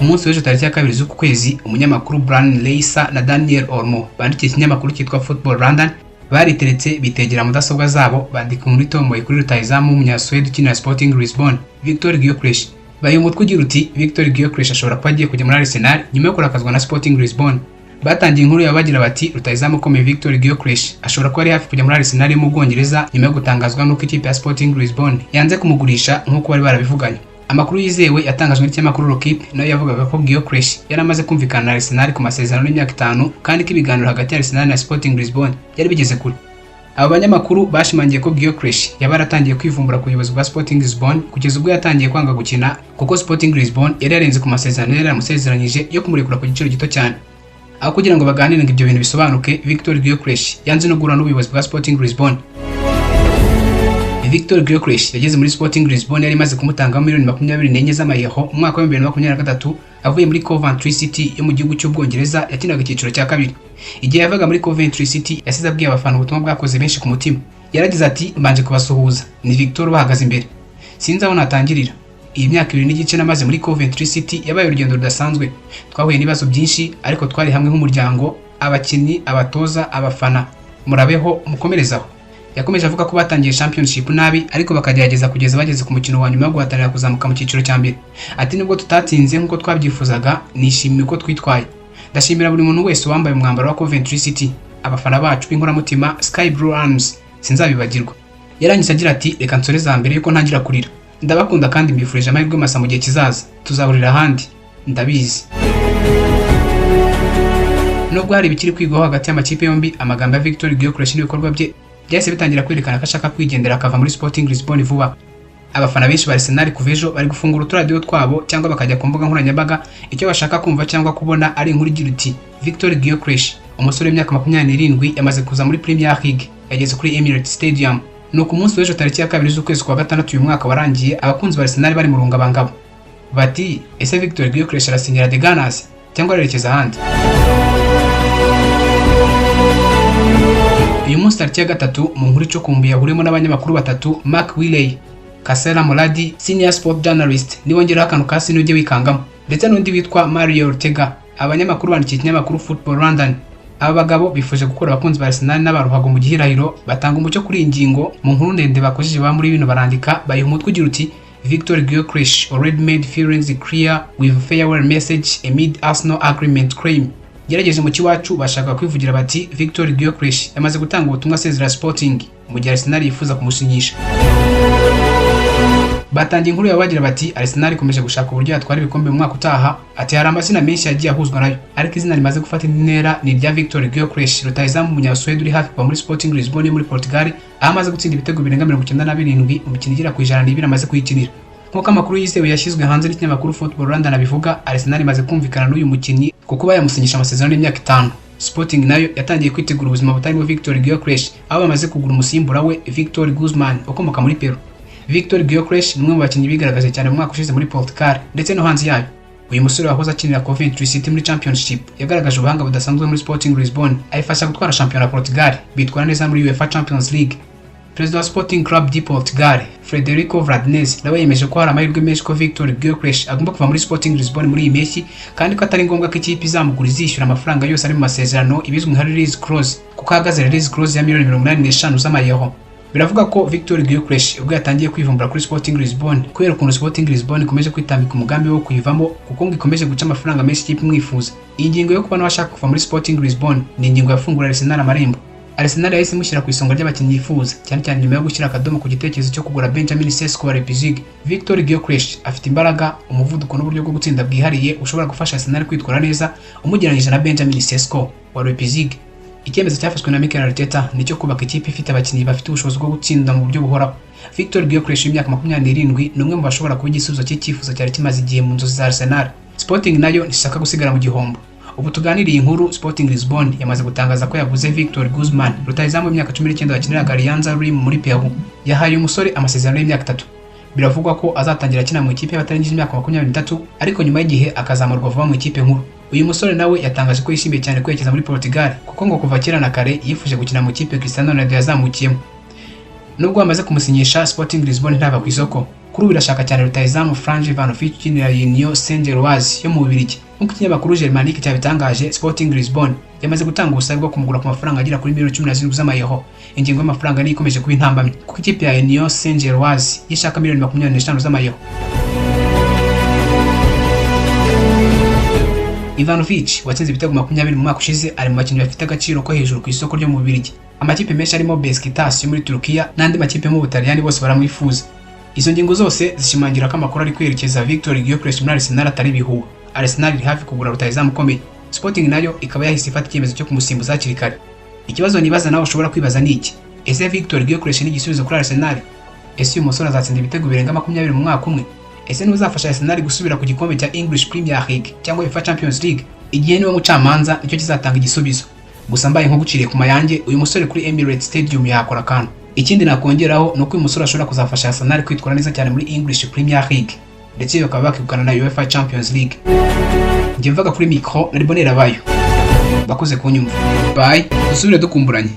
Ku munsi w'ejo tariki ya 2 z'uku kwezi, umunyamakuru Brian Leisa na Daniel Olmo bandikiye ikinyamakuru cyitwa Football London bariteretse bitegera mudasobwa zabo bandika muri tomboye kuri rutahizamu w'umunyaswede ukinira Sporting Lisbon Victor Gyökeres. Bayo umutwe ugira uti Victor Gyökeres ashobora kuba agiye kujya muri Arsenal nyuma yo kurakazwa na Sporting Lisbon. Batangiye inkuru yabagira bati rutahizamu ukomeye Victor Gyökeres ashobora kuba ari hafi kujya muri Arsenal yo mu Bwongereza nyuma yo gutangazwa n'uko ikipe ya Sporting Lisbon yanze kumugurisha nk'uko bari barabivuganye. Amakuru yizewe yatangajwe n'ikinyamakuru L'Equipe nayo yavugaga ko Gyökeres yari amaze kumvikana na Arsenal ku masezerano y'imyaka 5 kandi ko ibiganiro hagati ya Arsenal na Sporting Lisbon yari bigeze kure. Aba banyamakuru bashimangiye ko Gyökeres yabaratangiye kwivumbura ku buyobozi bwa Sporting Lisbon kugeza ubwo yatangiye kwanga gukina kuko Sporting Lisbon yari yarenze ku masezerano yari yamusezeranyije yo kumurekura ku giciro gito cyane. Aho kugira ngo baganire ngo ibyo bintu bisobanuke, Victor Gyökeres yanze no guhura n'ubuyobozi bwa Sporting Lisbon. Victor Gyökeres yageze muri Sporting Lisbon yari imaze kumutanga miliyoni 24 z'amayero mu mwaka wa 2023 avuye muri Coventry City yo mu gihugu cy'Ubwongereza yakinaga icyiciro cya kabiri. Igihe yavaga muri Coventry City yasize abwiye abafana ubutumwa bwakoze benshi ku mutima. Yaragize ati mbanje kubasuhuza, ni Victor bahagaze imbere. Sinzi aho natangirira. Iyi myaka 2 n'igice namaze muri Coventry City yabaye urugendo rudasanzwe. Twahuye n'ibibazo byinshi ariko twari hamwe nk'umuryango, abakinnyi, abatoza, abafana. Murabeho mukomerezaho. Yakomeje avuga ko batangiye championship nabi ariko bakagerageza kugeza bageze ku mukino wa nyuma yo guhatanira kuzamuka mu cyiciro cya mbere. Ati nubwo tutatsinze nkuko twabyifuzaga, nishimiye ko twitwaye. Ndashimira buri muntu wese wambaye umwambaro wa Coventry City, abafana bacu b'inkoramutima Sky Blue Arms, sinzabibagirwa. Yarangise agira ati reka nsoreza mbere yuko ntangira kurira. Ndabakunda kandi mbifurije amahirwe masa mu gihe kizaza. Tuzahurira ahandi, ndabizi. Nubwo hari bikiri kwigwaho hagati y'amakipe yombi, amagambo ya Victor Gyökeres n'ibikorwa bye byahise bitangira kwerekana ko ashaka kwigendera akava muri Sporting Lisbon vuba. Abafana benshi ba Arsenal kuvejo bari gufungura uturadio twabo cyangwa bakajya ku mbuga nkoranyambaga icyo bashaka kumva cyangwa kubona ari inkuru igira iti Victor Gyökeres, umusore w'imyaka 27 yamaze kuza muri Premier League, yageze kuri Emirates Stadium. No ku munsi w'ejo tariki ya 2 z'ukwezi kwa gatandatu uyu mwaka warangiye, abakunzi ba Arsenal bari mu rungabangabo bati ese Victor Gyökeres arasinyira The Gunners cyangwa arerekeza ahandi. Uyu munsi tariki ya 3 mu nkuru icukumbuye yahuriyemo n'abanyamakuru batatu, Mark Willey, Kasera Moladi, senior sport journalist niwongera akantu kasi n'ujye wikangamo, ndetse n'undi witwa Mario Ortega. Abanyamakuru bandikiye ikinyamakuru Football London. Aba bagabo bifuje gukora abakunzi ba Arsenal n'abaruhago mu gihirahiro batanga umucyo kuri ingingo mu nkuru ndende bakojeje ba muri bino barandika bayiha umutwe ugira uti Victor Gyökeres already made feelings clear with farewell message amid Arsenal agreement claim. Gerageje mu kiwacu bashaka kwivugira bati Victor Gyökeres yamaze gutanga ubutumwa asezera Sporting mu gihe Arsenal yifuza kumusinyisha. Batangiye inkuru yabagira bati Arsenal ikomeje gushaka uburyo yatwara ibikombe mu mwaka utaha. Ati hari amazina menshi yagiye ahuzwa nayo ariko izina rimaze gufata intera ni rya Victor Gyökeres, rutahizamu umunyaswede uri hafi kuva muri Sporting Lisbon muri Portugal, aho amaze gutsinda ibitego 97 mu mikino igera ku 102 amaze kuyikinira. Nk'uko amakuru yizewe yashyizwe hanze n'ikinyamakuru Football London abivuga, Arsenal imaze kumvikana n'uyu mukinnyi kuko bayamusinyisha amasezerano y'imyaka 5. Sporting nayo yatangiye kwitegura ubuzima butarimo Victor Gyökeres, aho bamaze kugura umusimbura we Victor Guzman ukomoka muri Peru. Victor Gyökeres ni umwe mu bakinnyi bigaragaje cyane mu mwaka ushize muri Portugal ndetse no hanze yayo. Uyu musore wahoze akinira Coventry City muri Championship yagaragaje ubuhanga budasanzwe muri Sporting Lisbon, ayifasha gutwara shampiyona Portugal, bitwara neza muri UEFA Champions League. Perezida wa Sporting Club de Portugal, Frederico Valdez, nawe yemeje ko hari amahirwe menshi ko Victor Gyökeres agomba kuva muri Sporting Lisbon muri iyi mpeshyi, kandi ko atari ngombwa ko ikipe izamugura izishyura amafaranga yose ari mu masezerano ibizwi nka release clause, kuko ahagaze release clause ya miliyoni 85 z'amayero. Biravuga ko Victor Gyökeres ubwo yatangiye kwivumbura kuri Sporting Lisbon kubera ukuntu Sporting Lisbon ikomeje kwitambika umugambi wo kuyivamo kuko ngo ikomeje guca amafaranga menshi ikipe imwifuza. Iyi ngingo yo kuba n'abashaka kuva muri Sporting Lisbon ni ingingo yafungura Arsenal amarembo. Arsenal yahise imushyira ku isonga ry'abakinnyi yifuza, cyane cyane nyuma yo gushyira akadomo ku gitekerezo cyo kugura Benjamin Sesko wa Leipzig. Victor Gyökeres afite imbaraga, umuvuduko n'uburyo bwo gutsinda bwihariye ushobora gufasha Arsenal kwitwara neza umugereranyije na Benjamin Sesko wa Leipzig. Icyemezo cyafashwe na Mikel Arteta nicyo kubaka ikipe ifite abakinnyi bafite ubushobozi bwo gutsinda mu buryo buhoraho. Victor Gyökeres w'imyaka 27 ni umwe mu bashobora kuba igisubizo cy'icyifuzo cyari kimaze igihe mu nzozi za Arsenal. Sporting nayo ntishaka gusigara mu gihombo. Ubu tuganiriye inkuru, Sporting Lisbon yamaze gutangaza ko yaguze Victor Guzman, rutahizamu w'imyaka 19 wakiniraga Alianza Lima muri Peru. Yahaye umusore amasezerano y'imyaka 3. Biravugwa ko azatangira akina mu ikipe y'abatarangije imyaka 23 ariko nyuma y'igihe akazamurwa vuba mu ikipe nkuru. Uyu musore nawe yatangaje ko yishimiye cyane kwerekeza muri Portugal kuko ngo kuva kera na kare yifuje gukina mu ikipe Cristiano Ronaldo yazamukiyemo. nubwo bamaze kumusinyisha Sporting Lisbon ntaba ku isoko. Kuri ubu irashaka cyane rutahizamu Franz Ivanovic ukinira Union Saint-Gilloise yo mu Bubiligi. Nk'uko ikinyamakuru Germanique cyabitangaje, Sporting Lisbon yamaze gutanga ubusabe bwo kumugura ku mafaranga agera kuri miliyoni 17 z'amayero. Ingingo y'amafaranga niyo ikomeje kuba intambamyi kuko ikipe ya Union Saint-Gilloise yishaka miliyoni 25 z'amayero. Ivanovic watsinze ibitego 20 mu mwaka ushize ari mu bakinnyi bafite agaciro ko hejuru ku isoko ryo mu Bubiligi. Amakipe menshi arimo Besiktas yo muri Turukiya n'andi makipe mu Butaliyani bose baramwifuza. Izo ngingo zose zishimangira ko amakuru ari kwerekeza Victor Gyökeres muri Arsenal atari ibihuha. Arsenal iri hafi kugura rutahizamu ukomeye. Sporting nayo ikaba yahise ifata icyemezo cyo kumusimbuza hakiri kare. Ikibazo nibaza nawe ushobora kwibaza ni iki? Ese Victor Gyökeres ni igisubizo kuri Arsenal? Ese uyu musore azatsinda ibitego birenga 20 mu mwaka umwe? Ese ntuzafasha Arsenal gusubira ku gikombe cya English Premier League cyangwa UEFA Champions League? Igihe niwe mucamanza nicyo kizatanga igisubizo. Gusa mbaye nko guciriye ku mayange, uyu musore kuri Emirates Stadium yakora akantu. Ikindi nakongeraho nuko uyu musore ashobora kuzafasha Arsenal kwitwara neza cyane muri English Premier League ndetse bakaba bakivugana na UEFA Champions League. Njye mvaga kuri micro nari Bonera bayo. Bakoze kunyumva. Bye, dusubire dukumburanye.